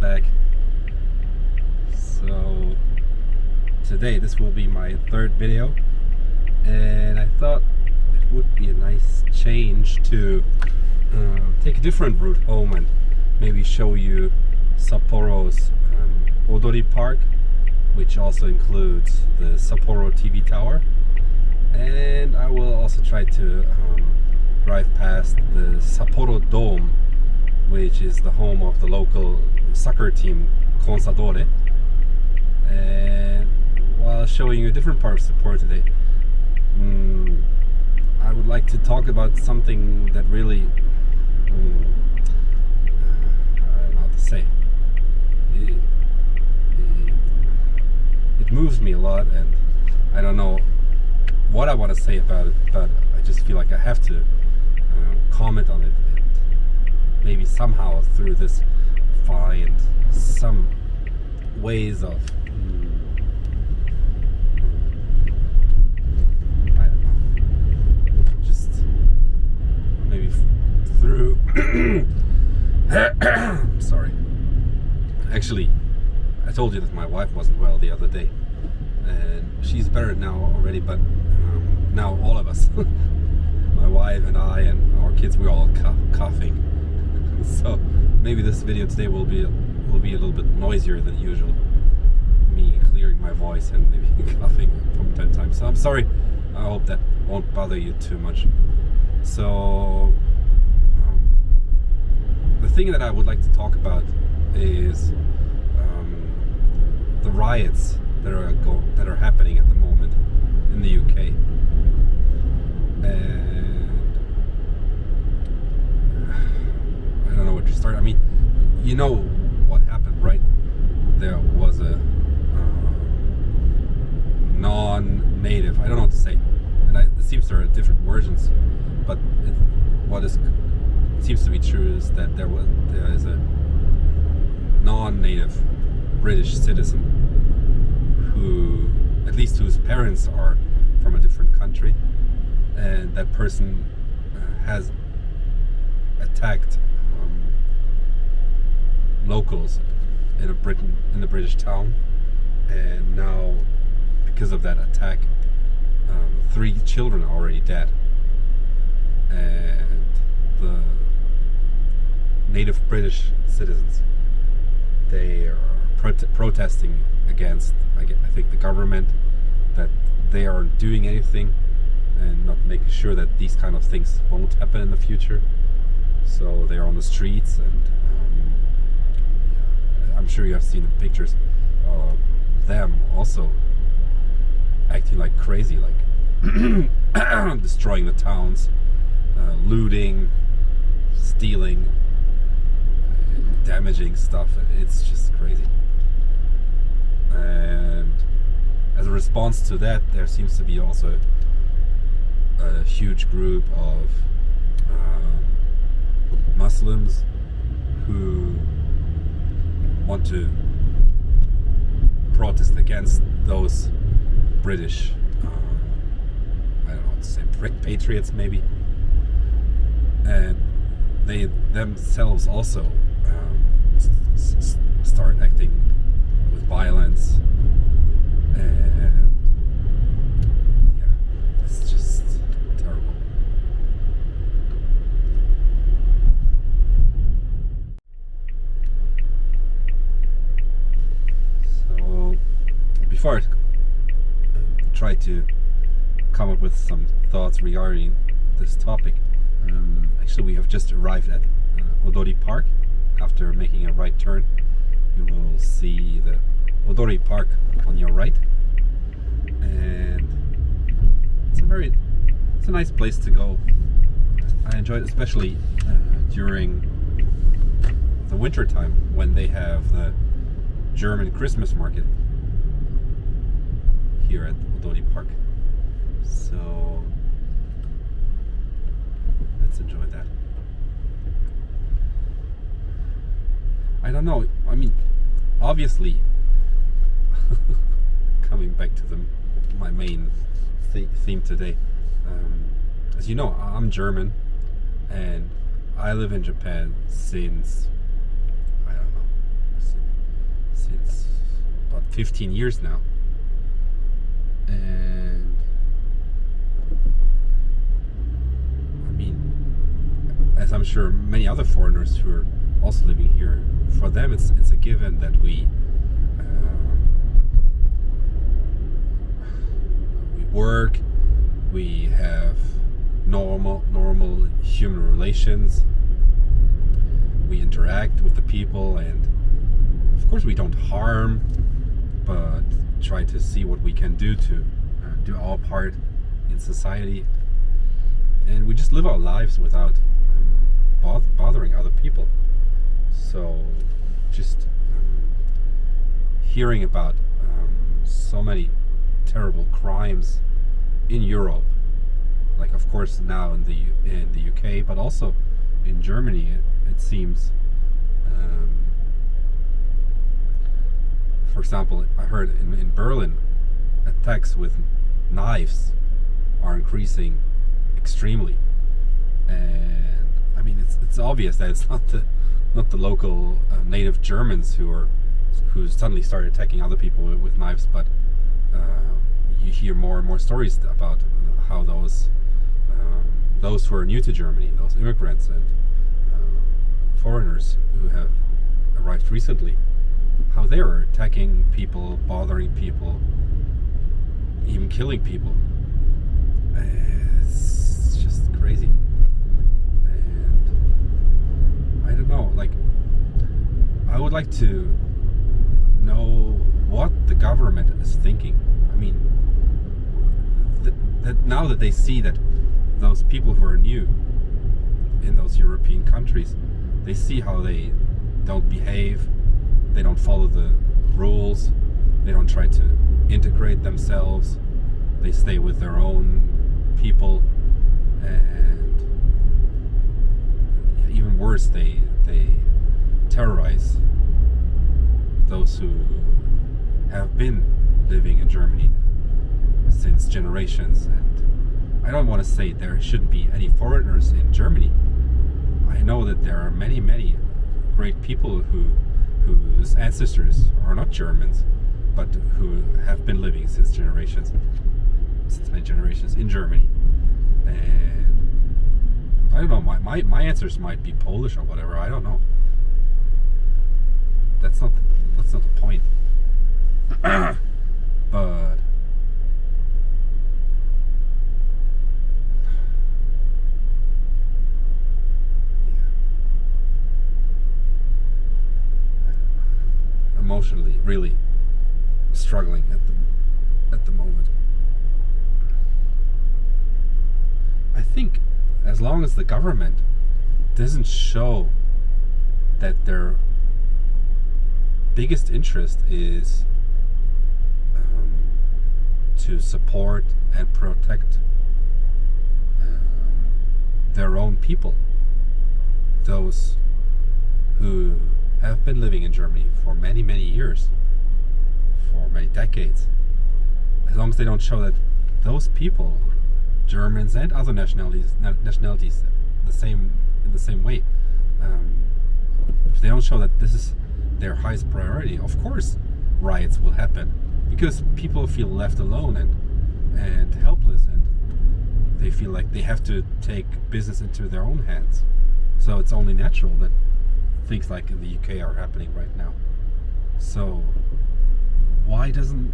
welcome back. So today this will be my third video, and I thought it would be a nice change to take a different route home and maybe show you Sapporo's Odori Park, which also includes the Sapporo TV Tower, and I will also try to drive past the Sapporo Dome, which is the home of the local soccer team Consadole, and while showing you a different part of Sapporo today, I would like to talk about something that really I don't know how to say it moves me a lot, and I don't know what I want to say about it, but I just feel like I have to comment on it, and maybe somehow through this find some ways of I don't know, just maybe through sorry, actually I told you that my wife wasn't well the other day, and she's better now already, but now all of us my wife and I and our kids, we're all coughing. So maybe this video today will be a little bit noisier than usual. Me clearing my voice and maybe coughing from time to time. So I'm sorry. I hope that won't bother you too much. So the thing that I would like to talk about is the riots that are happening at the moment in the UK. And I don't know where to start. I mean, you know what happened, right? There was a non-native, I don't know what to say, and it seems there are different versions, but it seems to be true is that there is a non-native British citizen who, at least whose parents are from a different country, and that person has attacked locals in the British town, and now because of that attack, 3 children are already dead, and the native British citizens, they are protesting against, I think, the government, that they aren't doing anything and not making sure that these kind of things won't happen in the future. So they're on the streets, and I'm sure you have seen the pictures of them also acting like crazy, like destroying the towns, looting, stealing, damaging stuff. It's just crazy. And as a response to that, there seems to be also a huge group of Muslims who want to protest against those British, I don't know what to say, patriots maybe, and they themselves also start acting with violence, and yeah, it's just terrible. So before I try to come up with some thoughts regarding this topic, actually we have just arrived at Odori Park. After making a right turn, you will see the Odori Park on your right, and it's a nice place to go. I enjoy it, especially during the winter time when they have the German Christmas market here at Odori Park. So let's enjoy that. I don't know, I mean, obviously coming back to my main theme today, as you know, I'm German, and I live in Japan since, I don't know, since about 15 years now. And I mean, as I'm sure many other foreigners who are also living here, for them it's a given that we work, we have normal human relations, we interact with the people, and of course we don't harm, but try to see what we can do to do our part in society, and we just live our lives without bothering other people. So just hearing about so many terrible crimes in Europe, like of course now in the UK, but also in Germany, it seems. For example, I heard in Berlin, attacks with knives are increasing extremely, and I mean it's obvious that it's not the local native Germans who suddenly started attacking other people with knives, but you hear more and more stories about how those who are new to Germany, those immigrants and foreigners who have arrived recently, how they are attacking people, bothering people, even killing people. It's just crazy. And I don't know, like, I would like to know what the government is thinking. I mean, that now that they see that those people who are new in those European countries, they see how they don't behave, they don't follow the rules, they don't try to integrate themselves, they stay with their own people, and even worse, they terrorize those who have been living in Germany since generations. And I don't want to say there shouldn't be any foreigners in Germany. I know that there are many great people whose ancestors are not Germans, but who have been living since many generations in Germany. And I don't know, my answers might be Polish or whatever, I don't know. That's not the point. But emotionally really struggling at the moment. I think as long as the government doesn't show that their biggest interest is to support and protect their own people, those who have been living in Germany for many years, for many decades, as long as they don't show that those people, Germans and other nationalities in the same way, if they don't show that this is their highest priority, of course riots will happen, because people feel left alone and helpless, and they feel like they have to take business into their own hands. So it's only natural that things like in the UK are happening right now. So why don't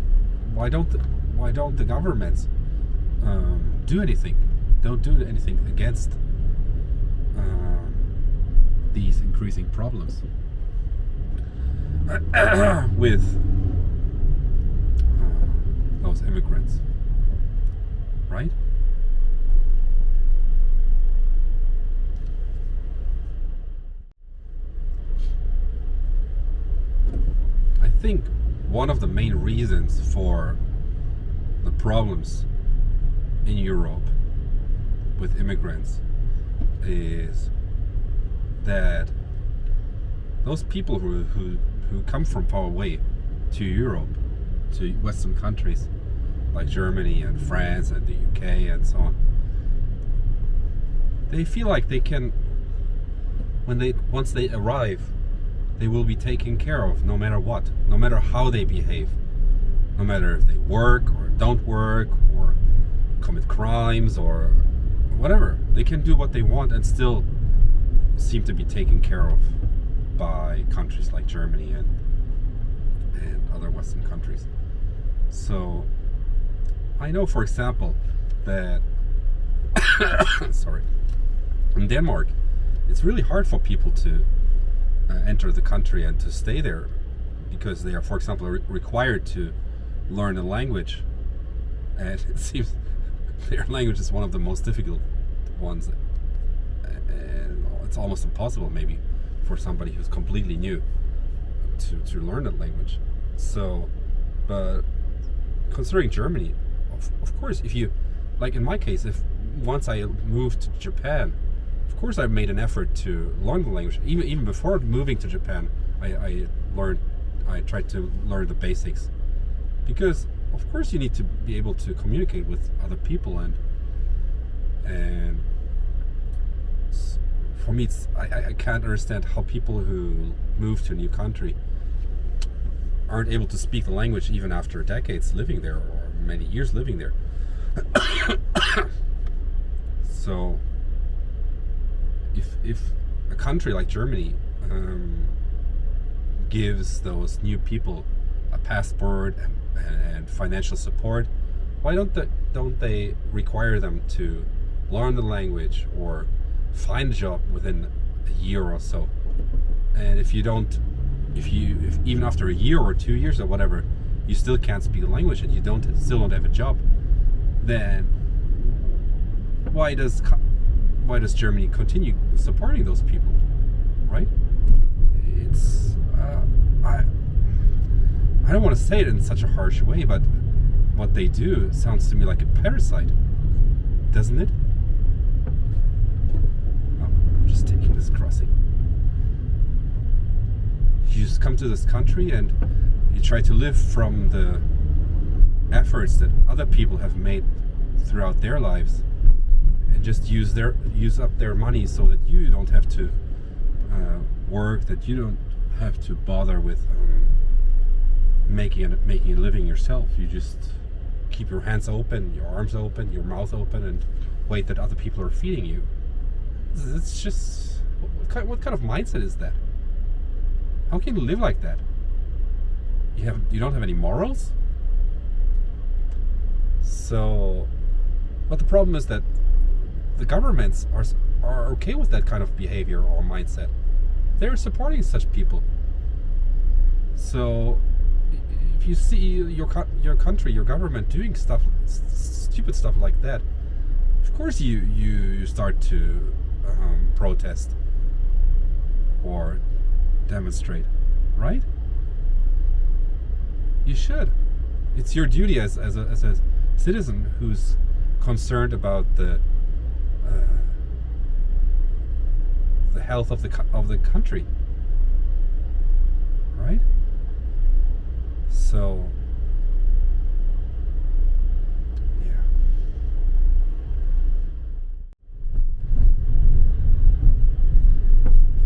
the governments do anything? Don't do anything against these increasing problems with those immigrants, right? I think one of the main reasons for the problems in Europe with immigrants is that those people who come from far away to Europe, to Western countries like Germany and France and the UK and so on, they feel like they can, once they arrive, they will be taken care of no matter what, no matter how they behave, no matter if they work or don't work or commit crimes or whatever. They can do what they want and still seem to be taken care of by countries like Germany and other Western countries. So I know, for example, that sorry, in Denmark, it's really hard for people to enter the country and to stay there because they are, for example, required to learn a language, and it seems their language is one of the most difficult ones, and it's almost impossible maybe for somebody who's completely new to learn that language. So, but considering Germany, of course, if you, like in my case, if once I moved to Japan, of course I made an effort to learn the language. Even before moving to Japan, I tried to learn the basics, because of course you need to be able to communicate with other people, and for me, I can't understand how people who move to a new country aren't able to speak the language even after decades living there or many years living there. So if a country like Germany gives those new people a passport and financial support, why don't they require them to learn the language or find a job within a year or so? And if even after a year or 2 years or whatever, you still can't speak the language and you still don't have a job, then why does Germany continue supporting those people, right? It's I don't want to say it in such a harsh way, but what they do sounds to me like a parasite, doesn't it? Oh, I'm just taking this crossing. You just come to this country and you try to live from the efforts that other people have made throughout their lives, and just use up their money so that you don't have to work, that you don't have to bother with making a living yourself. You just keep your hands open, your arms open, your mouth open, and wait that other people are feeding you. It's just, what kind of mindset is that? How can you live like that? You don't have any morals? So, but the problem is that the governments are okay with that kind of behavior or mindset. They're supporting such people. So if you see your country, your government doing stupid stuff like that, of course you start to protest or demonstrate, right? You should. It's your duty as a citizen who's concerned about the health of the country, right? So yeah.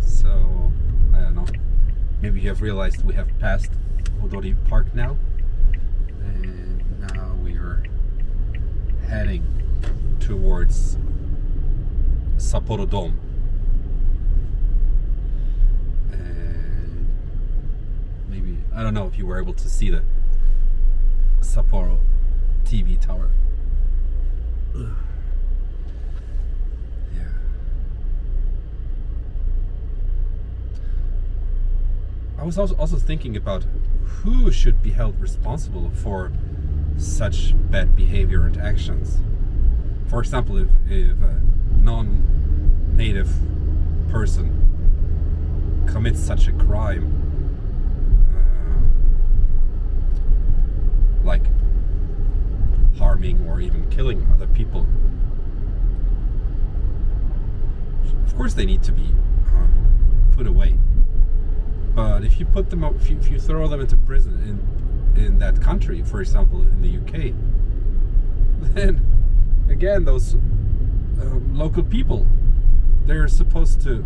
So I don't know. Maybe you have realized we have passed Odori Park now, and now we are heading towards Sapporo Dome. And maybe, I don't know if you were able to see the Sapporo TV tower. Ugh. Yeah. I was also thinking about who should be held responsible for such bad behavior and actions. For example, if a non-native person commits such a crime, like harming or even killing other people, of course they need to be put away. But if you put them up, if you throw them into prison in that country, for example, in the UK, then again those local people, they're supposed to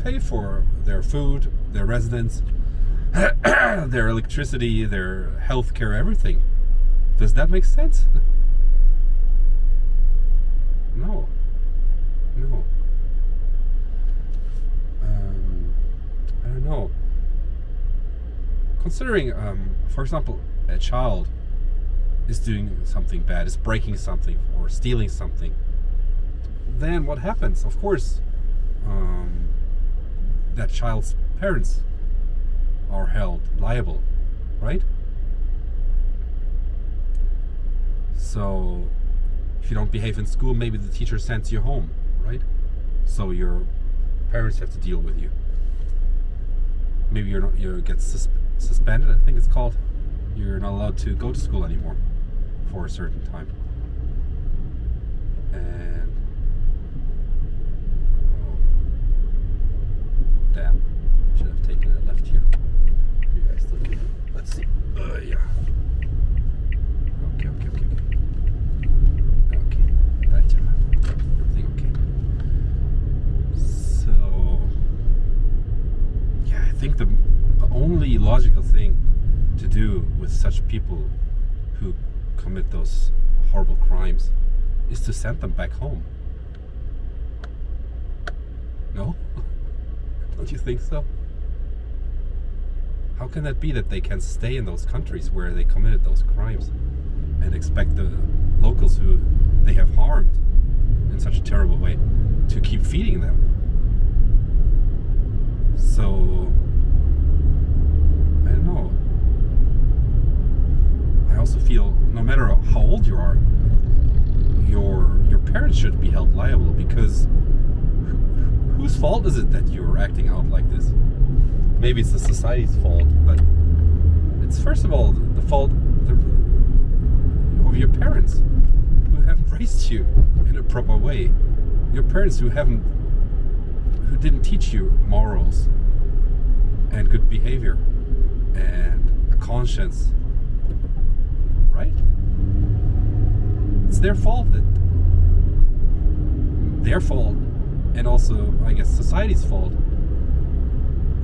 pay for their food, their residence, their electricity, their healthcare, everything. Does that make sense? No. I don't know. Considering, for example, a child is doing something bad, is breaking something or stealing something, then what happens? Of course, that child's parents are held liable, right? So if you don't behave in school, maybe the teacher sends you home, right? So your parents have to deal with you. Maybe you get suspended, I think it's called. You're not allowed to go to school anymore for a certain time. And damn, should have taken a left here. You guys still can. Let's see. Yeah. Okay. Gotcha. Everything okay. So, yeah, I think the only logical thing to do with such people who commit those horrible crimes is to send them back home. No? Don't you think so? How can that be that they can stay in those countries where they committed those crimes and expect the locals who they have harmed in such a terrible way to keep feeding them? So, I don't know. I also feel no matter how old you are, your parents should be held liable, because whose fault is it that you're acting out like this? Maybe it's the society's fault, but it's first of all the fault of your parents who haven't raised you in a proper way. Your parents who didn't teach you morals and good behavior and a conscience, right? It's their fault, and also, I guess, society's fault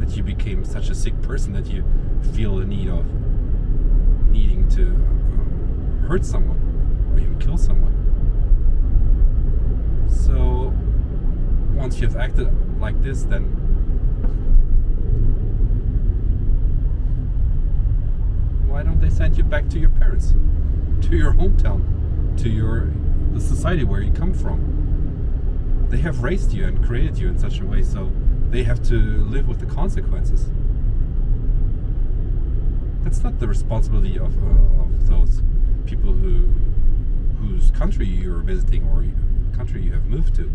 that you became such a sick person that you feel the need of needing to hurt someone or even kill someone. So once you've acted like this, then why don't they send you back to your parents, to your hometown, to the society where you come from? They have raised you and created you in such a way, so they have to live with the consequences. That's not the responsibility of those people whose country you're visiting or country you have moved to.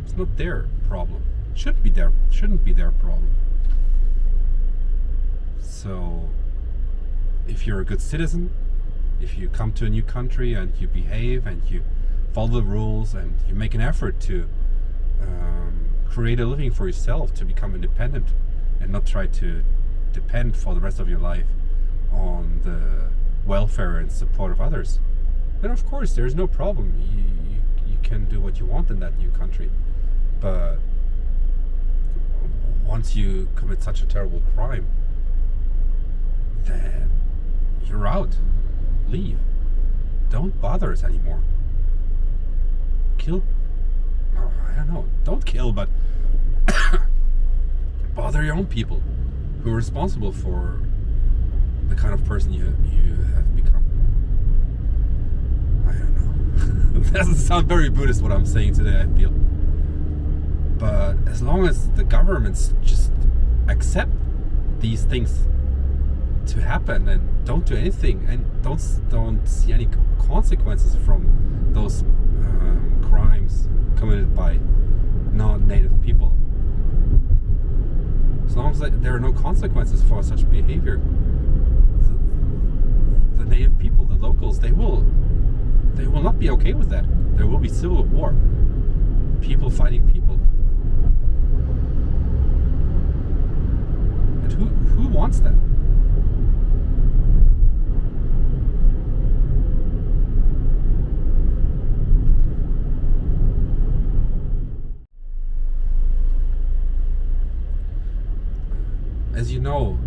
It's not their problem. Shouldn't be their problem. So, if you're a good citizen, if you come to a new country and you behave and you follow the rules and you make an effort to create a living for yourself, to become independent and not try to depend for the rest of your life on the welfare and support of others, then of course there's no problem. You can do what you want in that new country. But once you commit such a terrible crime, then you're out. Leave. Don't bother us anymore. I don't know, don't kill, but bother your own people who are responsible for the kind of person you have become. I don't know. It doesn't sound very Buddhist what I'm saying today, I feel. But as long as the governments just accept these things to happen and don't do anything and don't see any consequences from those crimes committed by non-native people, as long as there are no consequences for such behavior, the native people, the locals, they will not be okay with that. There will be civil war, people fighting people. And who wants that? as you know,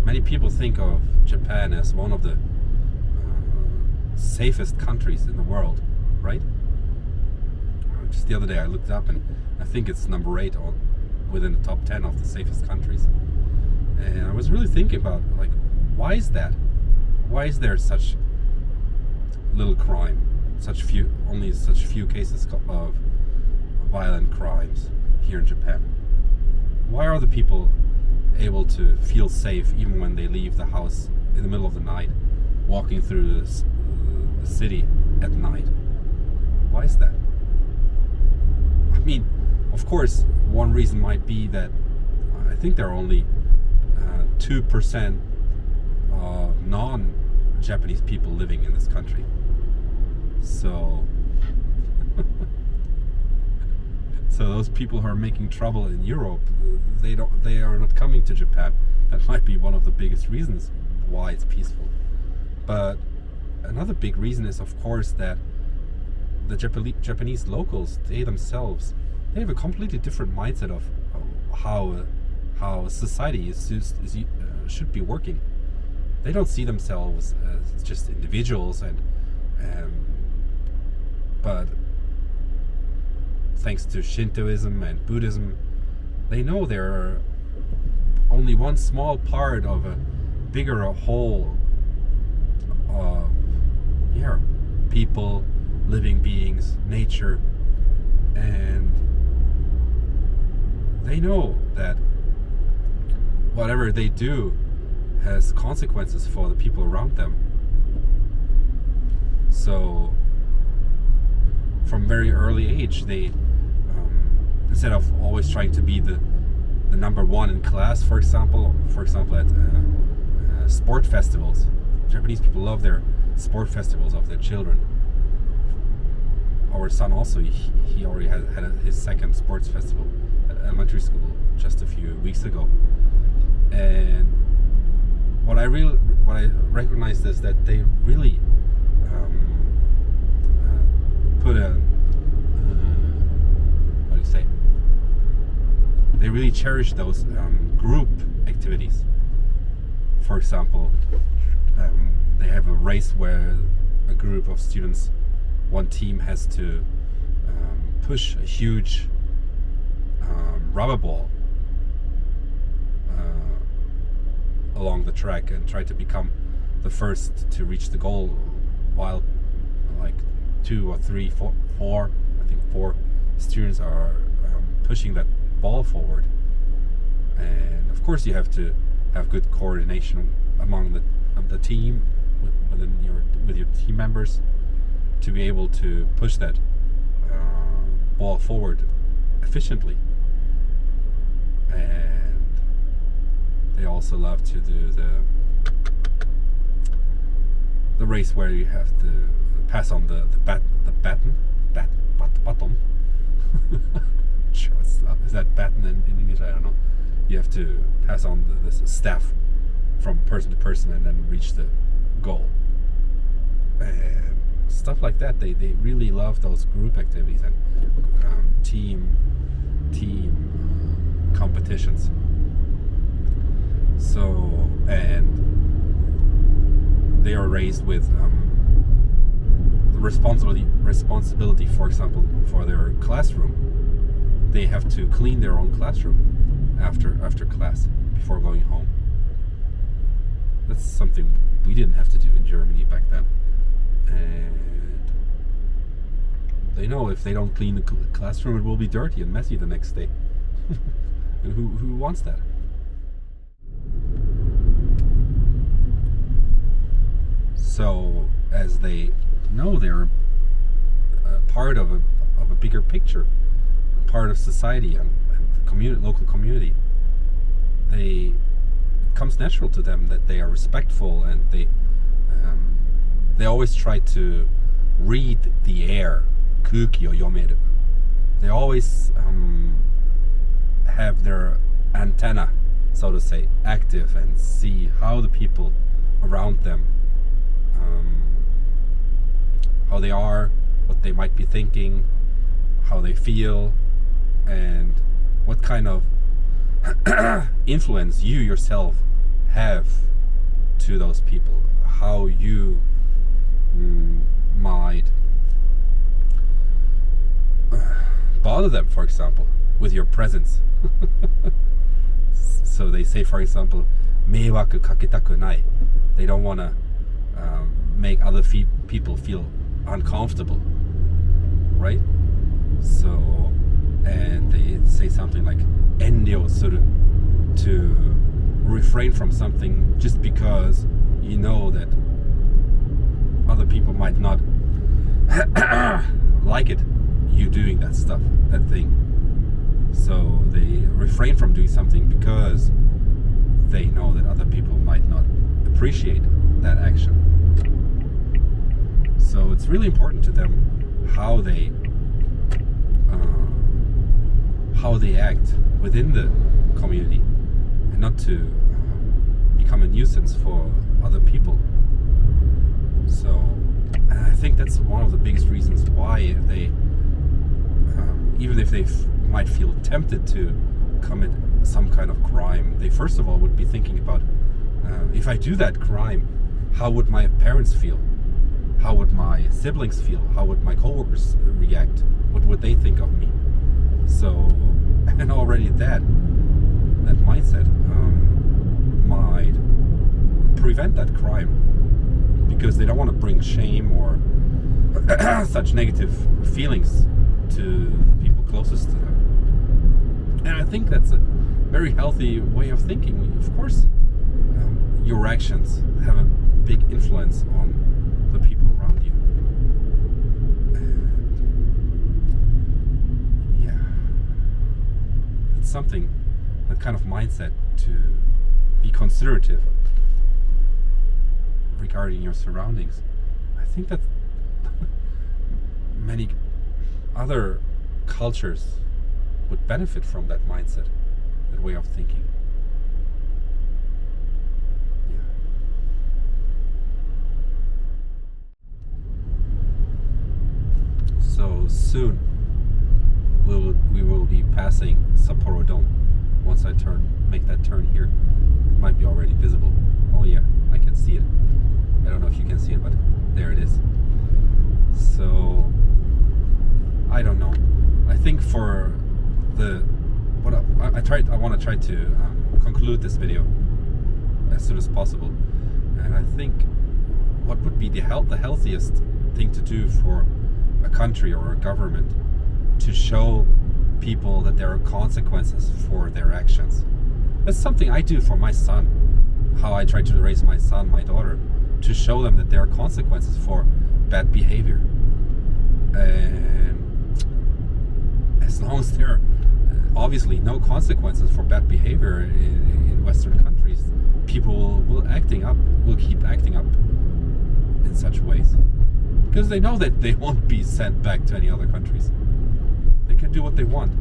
many people think of Japan as one of the safest countries in the world, right? Just the other day I looked up and I think it's number 8 within the top 10 of the safest countries. And I was really thinking about, like, why is that? Why is there such little crime? Only such few cases of violent crimes here in Japan? Why are the people able to feel safe even when they leave the house in the middle of the night, walking through the city at night? Why is that? I mean, of course, one reason might be that I think there are only 2% of non-Japanese people living in this country. So those people who are making trouble in Europe, they are not coming to Japan. That might be one of the biggest reasons why it's peaceful. But another big reason is, of course, that the Japanese locals, they themselves, they have a completely different mindset of how society should be working. They don't see themselves as just individuals, but thanks to Shintoism and Buddhism, they know they're only one small part of a bigger whole of people, living beings, nature, and they know that whatever they do has consequences for the people around them. So from very early age, they instead of always trying to be the number one in class, for example at sport festivals. Japanese people love their sport festivals of their children. Our son also, he already had his second sports festival at elementary school just a few weeks ago. And what I recognized is that they really put they really cherish those group activities. For example, they have a race where a group of students, one team has to push a huge rubber ball along the track and try to become the first to reach the goal, while like 2 or 3, 4, I think 4 students are pushing that ball forward. And of course you have to have good coordination among the team with your team members to be able to push that ball forward efficiently. And they also love to do the race where you have to pass on the baton. Sure, is that baton in English? I don't know. You have to pass on this staff from person to person and then reach the goal. And stuff like that. They really love those group activities and team competitions. So, and they are raised with the responsibility, for example, for their classroom. They have to clean their own classroom after class before going home. That's something we didn't have to do in Germany back then. And they know if they don't clean the classroom, it will be dirty and messy the next day. And who wants that? So, as they know they're part of a bigger picture, part of society and the local community, it comes natural to them that they are respectful, and they always try to read the air, kuki o yomeru. They always have their antenna, so to say, active and see how the people around them, how they are, what they might be thinking, how they feel, and what kind of influence you yourself have to those people, how you might bother them, for example, with your presence. So they say, for example, 迷惑かけたくない. They don't want to make other people feel uncomfortable, right? So, and they say something like 遠慮する, to refrain from something just because you know that other people might not like it, you doing that stuff, that thing. So they refrain from doing something because they know that other people might not appreciate that action. So it's really important to them how they act within the community, and not to become a nuisance for other people. So I think that's one of the biggest reasons why they, even if they might feel tempted to commit some kind of crime, they first of all would be thinking about, if I do that crime, how would my parents feel? How would my siblings feel? How would my coworkers react? What would they think of me? So, and already that mindset might prevent that crime, because they don't want to bring shame or such negative feelings to the people closest to them. And I think that's a very healthy way of thinking. Of course, your actions have a big influence on the people around you. And yeah, it's something, that kind of mindset, to be considerative regarding your surroundings. I think that many other cultures would benefit from that mindset, that way of thinking. Yeah. So soon we will be passing Sapporo Dome. Once I make that turn here, it might be already visible. Oh yeah, I can see it. I don't know if you can see it, but there it is. So I don't know. I think for I want to try to conclude this video as soon as possible, and I think what would be the healthiest thing to do for a country or a government, to show people that there are consequences for their actions. That's something I do for my son, how I try to raise my son, my daughter, to show them that there are consequences for bad behavior. And as long as there are obviously no consequences for bad behavior in Western countries, people will keep acting up in such ways, because they know that they won't be sent back to any other countries. They can do what they want.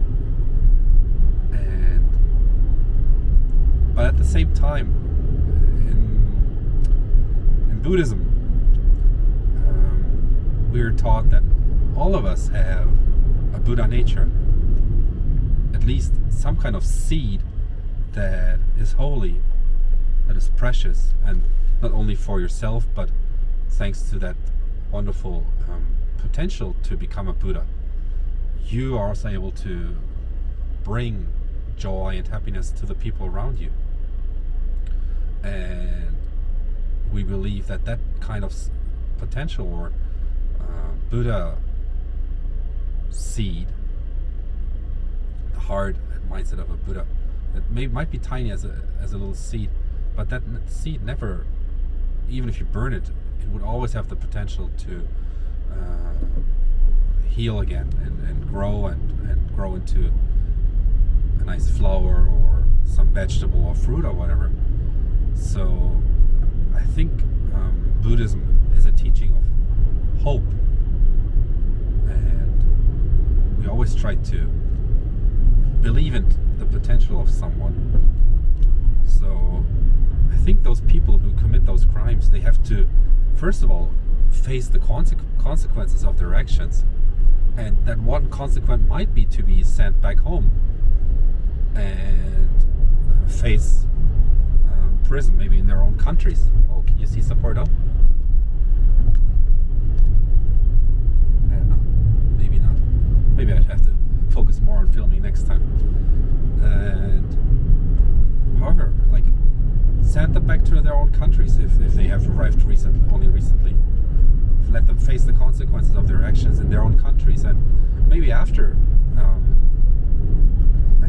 But at the same time, in Buddhism, we're taught that all of us have a Buddha nature, at least some kind of seed that is holy, that is precious, and not only for yourself, but thanks to that wonderful potential to become a Buddha, you are also able to bring joy and happiness to the people around you. And we believe that that kind of potential, or Buddha seed, the heart and mindset of a Buddha, that might be tiny as a little seed, but that seed never, even if you burn it, it would always have the potential to heal again and grow and grow into a nice flower or some vegetable or fruit or whatever. So I think Buddhism is a teaching of hope, and we always try to believe in the potential of someone. So I think those people who commit those crimes, they have to first of all face the consequences of their actions, and that one consequence might be to be sent back home. and face prison, maybe in their own countries. Oh, can you see support up? I don't know. Maybe not. Maybe I'd have to focus more on filming next time. And however, like, send them back to their own countries if they have arrived only recently. Let them face the consequences of their actions in their own countries, and maybe after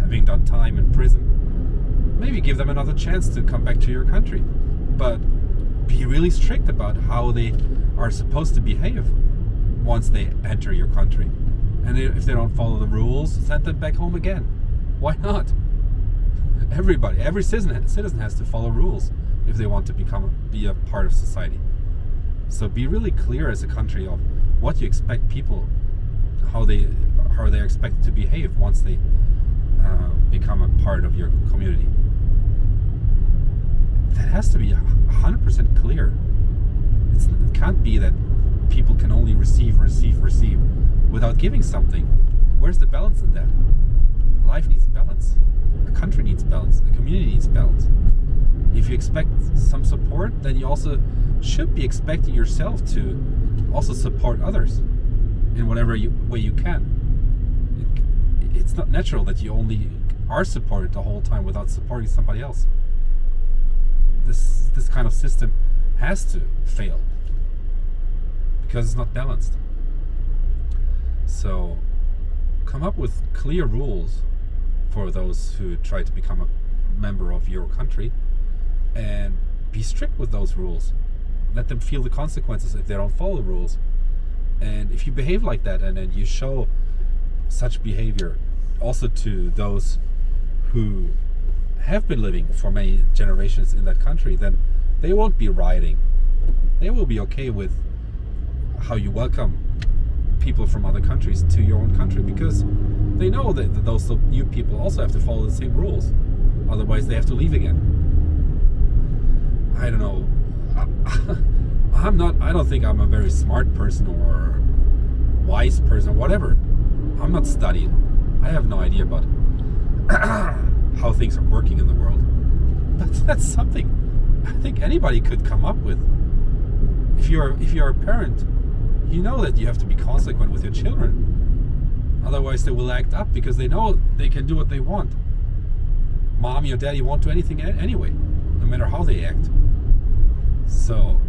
having done time in prison, maybe give them another chance to come back to your country. But be really strict about how they are supposed to behave once they enter your country. And if they don't follow the rules, send them back home again. Why not? Every citizen has to follow rules if they want to be a part of society. So be really clear as a country of what you expect people, how they're expected to behave once they become a part of your community. That has to be 100% clear. It can't be that people can only receive without giving something. Where's the balance in that? Life needs balance. A country needs balance. A community needs balance. If you expect some support, then you also should be expecting yourself to also support others in whatever way you can. It's not natural that you only are supported the whole time without supporting somebody else. This kind of system has to fail because it's not balanced. So come up with clear rules for those who try to become a member of your country, and be strict with those rules. Let them feel the consequences if they don't follow the rules. And if you behave like that, and then you show such behavior also to those who have been living for many generations in that country, then they won't be rioting. They will be okay with how you welcome people from other countries to your own country, because they know that those new people also have to follow the same rules. Otherwise they have to leave again. I don't know. I don't think I'm a very smart person or wise person or whatever. I'm not studying. I have no idea about how things are working in the world. But that's something I think anybody could come up with. If you're a parent, you know that you have to be consequent with your children. Otherwise they will act up because they know they can do what they want. Mommy or daddy won't do anything anyway, no matter how they act. So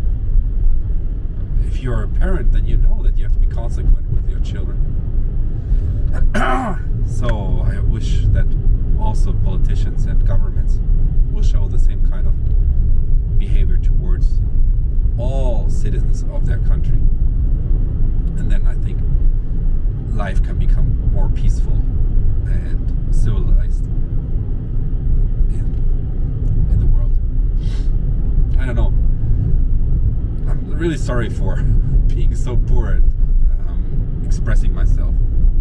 if you're a parent, then you know that you have to be consequent with your children. So I wish that also politicians and governments will show the same kind of behavior towards all citizens of their country. And then I think life can become more peaceful and civilized in the world. I don't know. I'm really sorry for being so poor at expressing myself,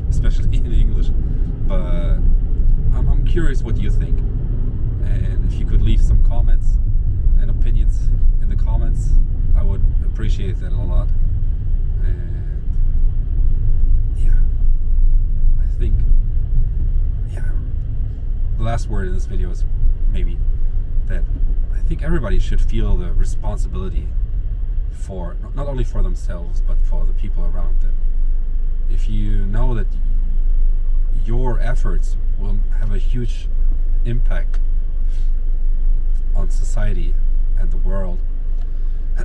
especially in English. But I'm curious what you think. And if you could leave some comments and opinions in the comments, I would appreciate that a lot. And yeah, I think, the last word in this video is maybe that I think everybody should feel the responsibility for not only for themselves but for the people around them. If you know that your efforts will have a huge impact on society and the world,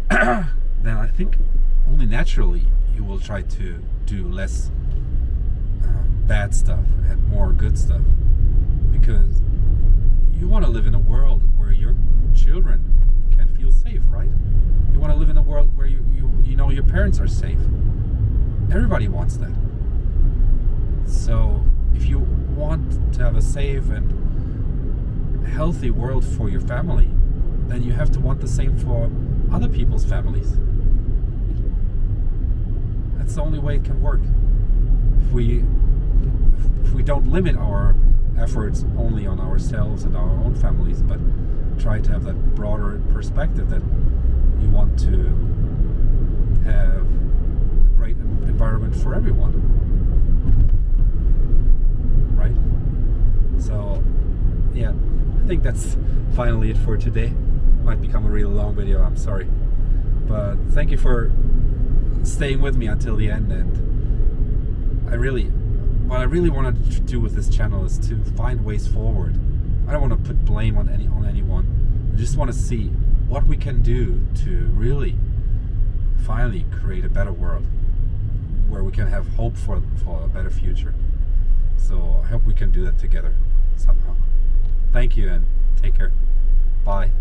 then I think only naturally you will try to do less bad stuff and more good stuff, because you want to live in a world where your children can feel safe, right? You want to live in a world where you know your parents are safe. Everybody wants that. So if you want to have a safe and healthy world for your family, then you have to want the same for other people's families. That's the only way it can work. If we don't limit our efforts only on ourselves and our own families, but try to have that broader perspective that you want to have a great environment for everyone, right? So that's finally it for today. Might become a really long video, I'm sorry. But thank you for staying with me until the end. And what I really wanted to do with this channel is to find ways forward. I don't want to put blame on anyone. I just want to see what we can do to really finally create a better world where we can have hope for a better future. So I hope we can do that together somehow. Thank you and take care. Bye.